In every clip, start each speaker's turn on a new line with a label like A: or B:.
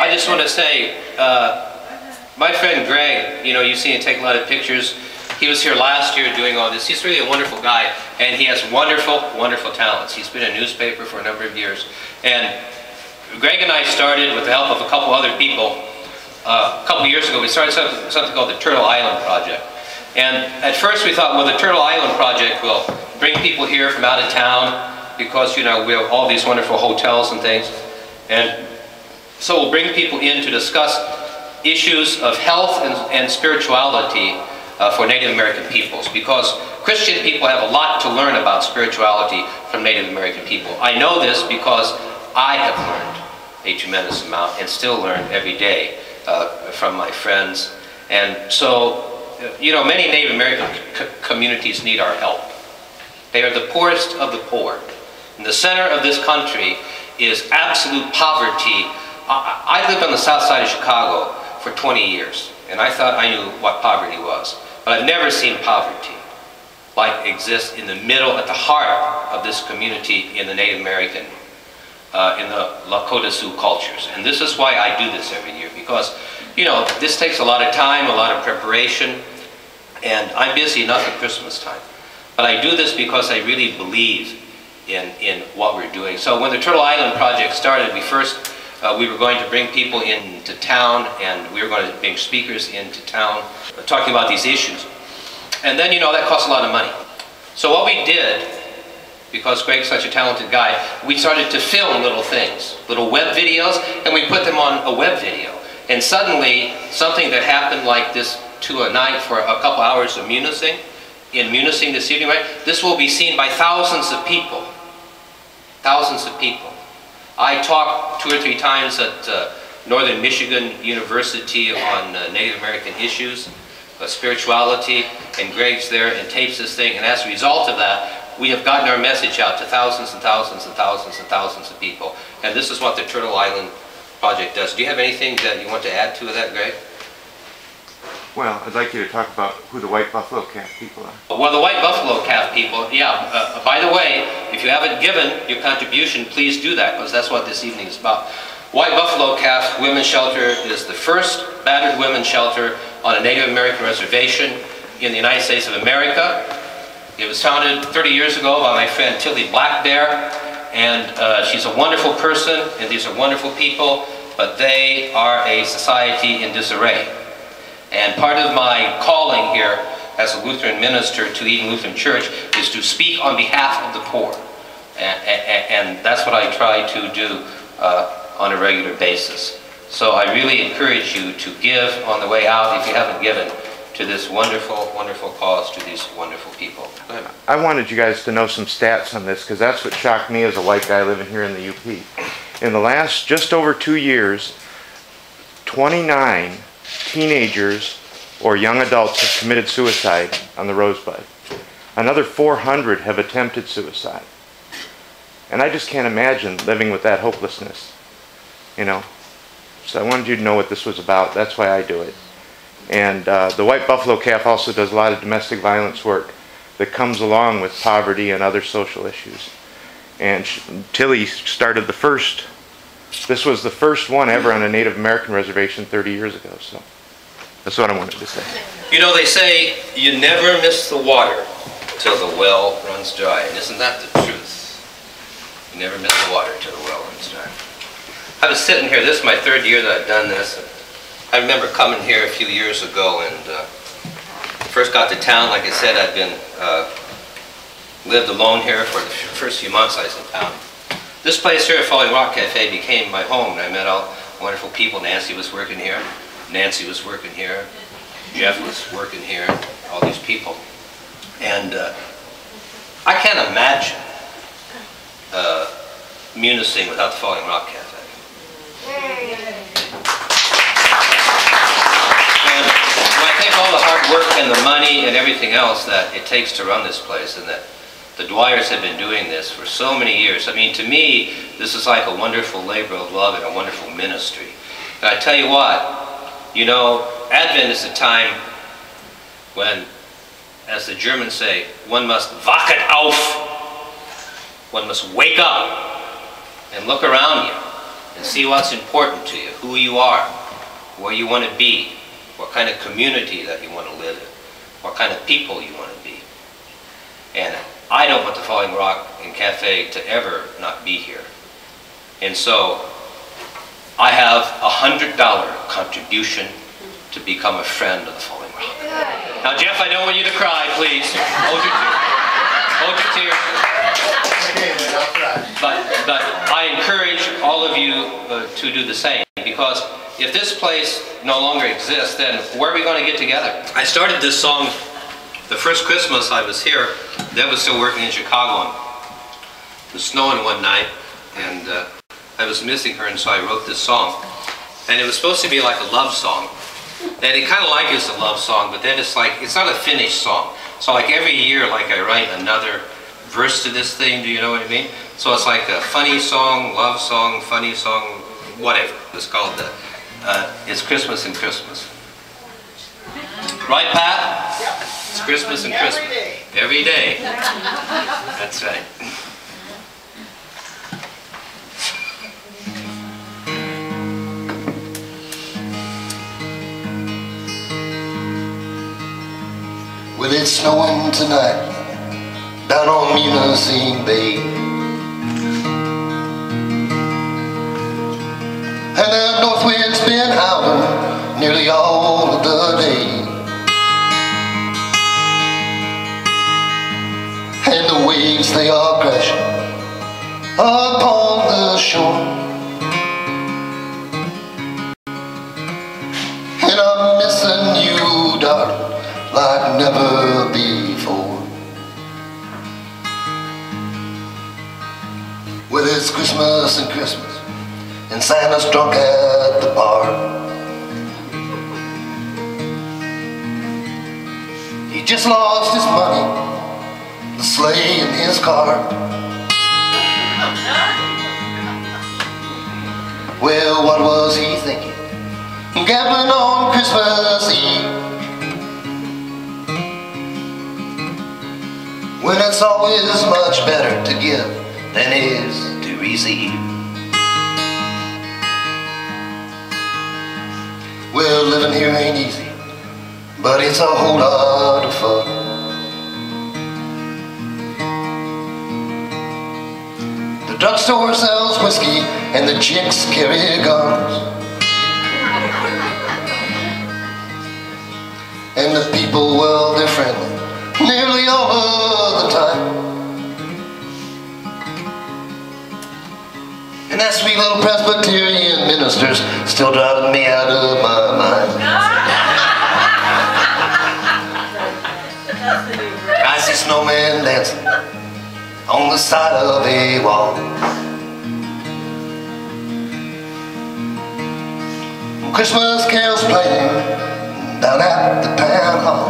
A: I just want to say, my friend Greg, you know, you've seen him take a lot of pictures. He was here last year doing all this. He's really a wonderful guy, and he has wonderful, wonderful talents. He's been in a newspaper for a number of years. And Greg and I started, with the help of a couple other people, a couple years ago, we started something called the Turtle Island Project. And at first we thought, well, the Turtle Island Project will bring people here from out of town because, you know, we have all these wonderful hotels and things. And so we'll bring people in to discuss issues of health and spirituality for Native American peoples, because Christian people have a lot to learn about spirituality from Native American people. I know this because I have learned a tremendous amount and still learn every day from my friends. And so, you know, many Native American communities need our help. They are the poorest of the poor. In the center of this country is absolute poverty. I lived on the south side of Chicago for 20 years, and I thought I knew what poverty was. But I've never seen poverty like exists in the middle, at the heart of this community in the Native American, in the Lakota Sioux cultures. And this is why I do this every year, because, you know, this takes a lot of time, a lot of preparation, and I'm busy enough at Christmas time. But I do this because I really believe in what we're doing. So when the Turtle Island Project started, we were going to bring people into town, and we were going to bring speakers into town talking about these issues. And then, you know, that costs a lot of money. So what we did, because Greg's such a talented guy, we started to film little things, little web videos, and we put them on a web video. And suddenly, something that happened like this to a night for a couple hours of Munising, in Munising this evening, right? This will be seen by thousands of people. Thousands of people. I talked 2 or 3 times at Northern Michigan University on Native American issues, spirituality, and Greg's there and tapes this thing, and as a result of that, we have gotten our message out to thousands and thousands and thousands and thousands of people. And this is what the Turtle Island Project does. Do you have anything that you want to add to that, Greg?
B: Well, I'd like you to talk about who the White Buffalo Calf people are.
A: Well, the White Buffalo Calf people, yeah. By the way, if you haven't given your contribution, please do that, because that's what this evening is about. White Buffalo Calf Women's Shelter is the first battered women's shelter on a Native American reservation in the United States of America. It was founded 30 years ago by my friend Tilly Black Bear, and she's a wonderful person, and these are wonderful people, but they are a society in disarray. And part of my calling here as a Lutheran minister to Eden Lutheran Church is to speak on behalf of the poor. And that's what I try to do on a regular basis. So I really encourage you to give on the way out, if you haven't given, to this wonderful, wonderful cause, to these wonderful people. Go ahead.
B: I wanted you guys to know some stats on this, because that's what shocked me as a white guy living here in the UP. In the last just over 2 years, 29 teenagers or young adults have committed suicide on the Rosebud. Another 400 have attempted suicide. And I just can't imagine living with that hopelessness, you know. So I wanted you to know what this was about. That's why I do it. And the White Buffalo Calf also does a lot of domestic violence work that comes along with poverty and other social issues. And Tilly started the first, this was the first one ever on a Native American reservation 30 years ago. So that's what I wanted to say.
A: You know, they say you never miss the water till the well runs dry. And isn't that the truth? You never miss the water till the well runs dry. I was sitting here, this is my 3rd year that I've done this. I remember coming here a few years ago, and first got to town. Like I said, I'd been lived alone here for the first few months I was in town. This place here at Falling Rock Cafe became my home, and I met all wonderful people. Nancy was working here. Nancy was working here. Jeff was working here. All these people. And I can't imagine Munising without the Falling Rock Cafe. And when I take all the hard work and the money and everything else that it takes to run this place, and that the Dwyers have been doing this for so many years. I mean, to me, this is like a wonderful labor of love and a wonderful ministry. And I tell you what, you know, Advent is a time when, as the Germans say, one must wachen auf. One must wake up and look around you and see what's important to you, who you are, where you want to be, what kind of community that you want to live in, what kind of people you want to be. And I don't want the Falling Rock and Cafe to ever not be here. And so I have a $100 contribution to become a friend of the Falling Rock. Now, Jeff, I don't want you to cry, please. Hold your tears. Hold your tears. But I encourage all of you to do the same, because if this place no longer exists, then where are we going to get together? I started this song the first Christmas I was here. Deb was still working in Chicago, and it was snowing one night, and I was missing her, and so I wrote this song. And it was supposed to be like a love song. And it kind of like is a love song, but then it's like, it's not a finished song. So like every year, like I write another verse to this thing, do you know what I mean? So it's like a funny song, love song, funny song, whatever. It's called the, it's Christmas and Christmas. Right, Pat? Yep. It's Christmas and Christmas. Every day. That's right.
C: Well, it's snowing tonight down on Munising Bay, and the north wind's been howling nearly all of the day, and the waves, they are crashing upon the shore, and I'm missing you, darling, like never before. Well, it's Christmas and Christmas, and Santa's drunk at the bar. He just lost his money, the sleigh in his car. Well, what was he thinking, gambling on Christmas Eve, when it's always much better to give than is to receive? Well, living here ain't easy, but it's a whole lot of fun. The drugstore sells whiskey and the chicks carry guns, and the people, well, they're friendly nearly all of the time. And that sweet little Presbyterian minister's still driving me out of my mind. I see snowmen dancing on the side of a wall, Christmas carols playing down at the town hall,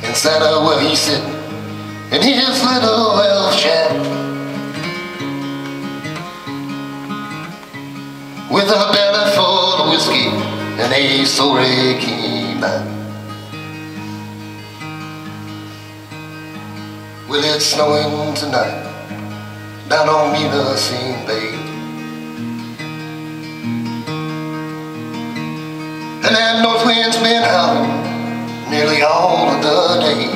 C: and Santa, where he's sitting in his little elf shack, with a belly full of whiskey and a sorry keen-eye. Well, it's snowing tonight down on Munising Bay, and that north wind's been howling nearly all of the day,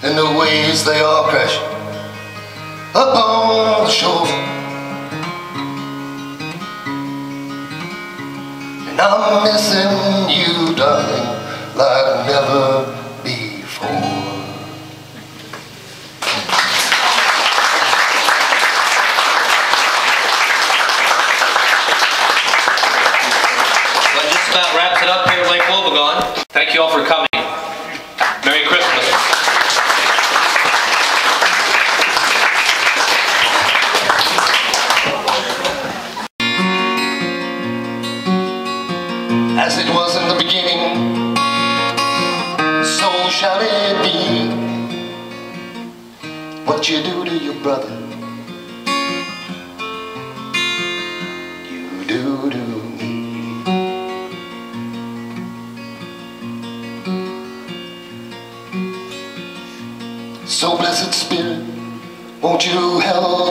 C: and the waves, they are crashing up on the shore, and I'm missing you, darling, like never before.
A: That wraps it up here at Lake Wobegon. Thank you all for coming. Merry Christmas.
C: As it was in the beginning, so shall it be. What you do to your brother, you do to me. So blessed Spirit, won't you help